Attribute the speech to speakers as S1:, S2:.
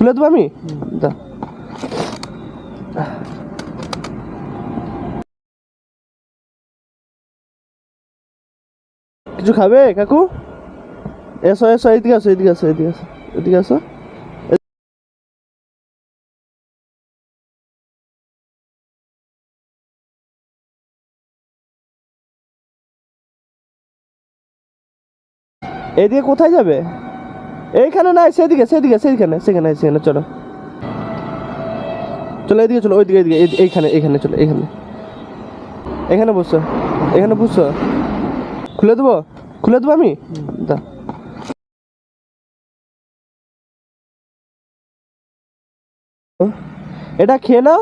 S1: খুলে দেবো আমি? দা কিছু খাবে কাকু? এসো এসো, এইদিকে আসো, এইদিকে আসো, এইদিকে আসো, এদিকে আসো। এদিকে কোথায় যাবে? এইখানে নাই, সেদিকে সেদিকে সেইখানে সেখানে সেখানে চলো চলো, এদিকে চলো, ওইদিকে এদিকে এইখানে এইখানে চলো, এইখানে এখানে বসো, এখানে বসো। খুলে দেবো? খুলে দেবো আমি? দা এটা খেয়ে নাও।